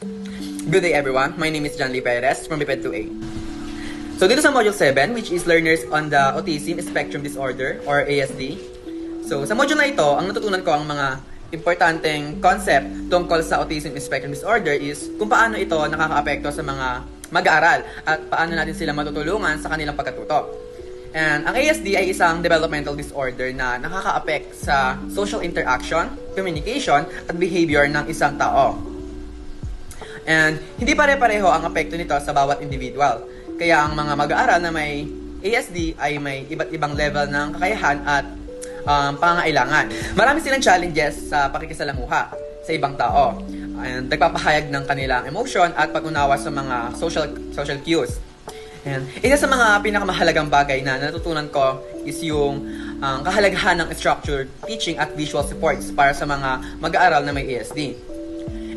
Good day everyone, my name is John Lee Perez from BPED 2A. So dito sa Module 7, which is Learners on the Autism Spectrum Disorder or ASD. So sa module na ito, ang natutunan ko ang mga importanteng concept tungkol sa Autism Spectrum Disorder is kung paano ito nakakaapekto sa mga mag-aaral at paano natin sila matutulungan sa kanilang pagkatuto. And ang ASD ay isang developmental disorder na nakaka-affect sa social interaction, communication, at behavior ng isang tao. And hindi pare-pareho ang apekto nito sa bawat individual. Kaya ang mga mag-aaral na may ASD ay may iba't ibang level ng kakayahan at pangangailangan. Marami silang challenges sa pakikisalamuha sa ibang tao. And nagpapahayag ng kanilang emotion at pag-unawa sa mga social cues. And isa sa mga pinakamahalagang bagay na natutunan ko is yung kahalagahan ng structured teaching at visual supports para sa mga mag-aaral na may ASD.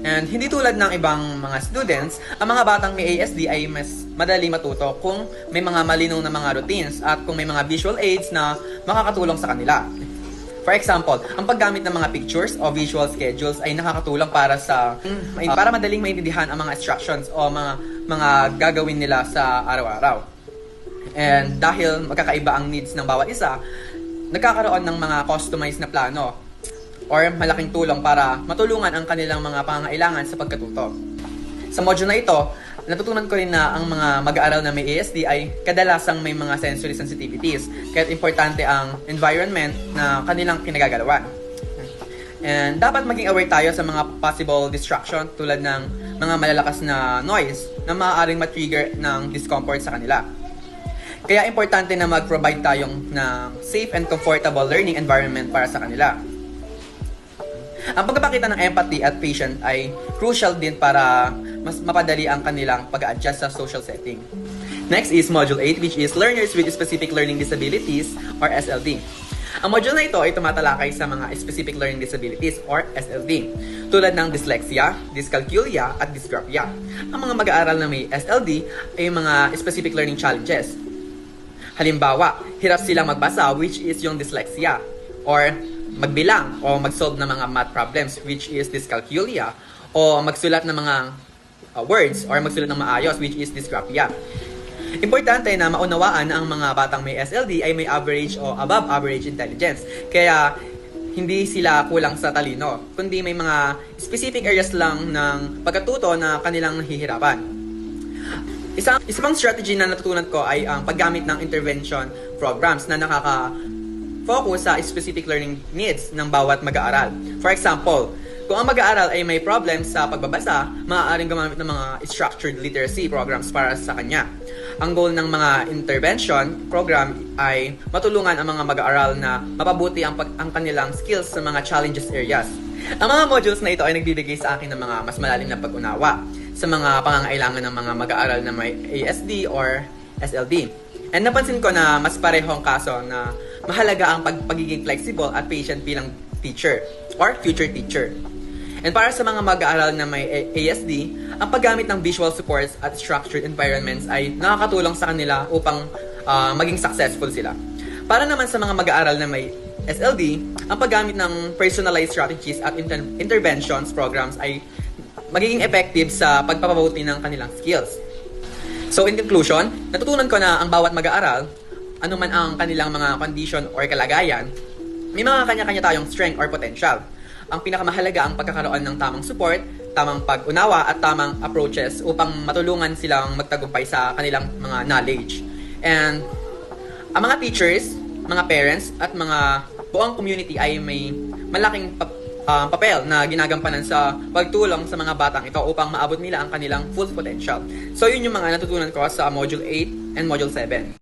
And hindi tulad ng ibang mga students, ang mga batang may ASD ay mas madali matuto kung may mga malinaw na mga routines at kung may mga visual aids na makakatulong sa kanila. For example, ang paggamit ng mga pictures o visual schedules ay nakakatulong para madaling maintindihan ang mga instructions o mga gagawin nila sa araw-araw. And dahil magkakaiba ang needs ng bawat isa, nagkakaroon ng mga customized na plano or malaking tulong para matulungan ang kanilang mga pangangailangan sa pagkatuto. Sa module na ito, natutunan ko rin na ang mga mag-aaral na may ASD ay kadalasang may mga sensory sensitivities, kaya't importante ang environment na kanilang kinagagalawan. And dapat maging aware tayo sa mga possible distraction tulad ng mga malalakas na noise na maaaring matrigger ng discomfort sa kanila. Kaya importante na mag-provide tayong ng safe and comfortable learning environment para sa kanila. Ang pagpapakita ng empathy at patience ay crucial din para mas mapadali ang kanilang pag-adjust sa social setting. Next is Module 8, which is Learners with Specific Learning Disabilities or SLD. Ang module na ito ay tumatalakay sa mga Specific Learning Disabilities or SLD, tulad ng dyslexia, dyscalculia, at dysgraphia. Ang mga mag-aaral na may SLD ay mga Specific Learning Challenges. Halimbawa, hirap silang magbasa, which is yung dyslexia, or magbilang o mag-solve ng mga math problems, which is dyscalculia, o magsulat ng mga words or magsulat ng maayos, which is dysgraphia. Importante na maunawaan na ang mga batang may SLD ay may average o above average intelligence. Kaya hindi sila kulang sa talino, kundi may mga specific areas lang ng pagkatuto na kanilang nahihirapan. Isang strategy na natutunan ko ay ang paggamit ng intervention programs na focus sa specific learning needs ng bawat mag-aaral. For example, kung ang mag-aaral ay may problem sa pagbabasa, maaaring gumamit ng mga structured literacy programs para sa kanya. Ang goal ng mga intervention program ay matulungan ang mga mag-aaral na mapabuti ang kanilang skills sa mga challenges areas. Ang mga modules na ito ay nagbibigay sa akin ng mga mas malalim na pag-unawa sa mga pangangailangan ng mga mag-aaral na may ASD or SLD. And napansin ko na mas pareho ang kaso na mahalaga ang pagiging flexible at patient bilang teacher or future teacher. And para sa mga mag-aaral na may ASD, ang paggamit ng visual supports at structured environments ay nakakatulong sa kanila upang maging successful sila. Para naman sa mga mag-aaral na may SLD, ang paggamit ng personalized strategies at interventions programs ay magiging effective sa pagpapabuti ng kanilang skills. So in conclusion, natutunan ko na ang bawat mag-aaral, anuman ang kanilang mga condition or kalagayan, may mga kanya-kanya tayong strength or potential. Ang pinakamahalaga ang pagkakaroon ng tamang support, tamang pag-unawa at tamang approaches upang matulungan silang magtagumpay sa kanilang mga knowledge. And ang mga teachers, mga parents at mga buong community ay may malaking papel na ginagampanan sa pagtulong sa mga batang ito upang maabot nila ang kanilang full potential. So yun yung mga natutunan ko sa Module 8 and Module 7.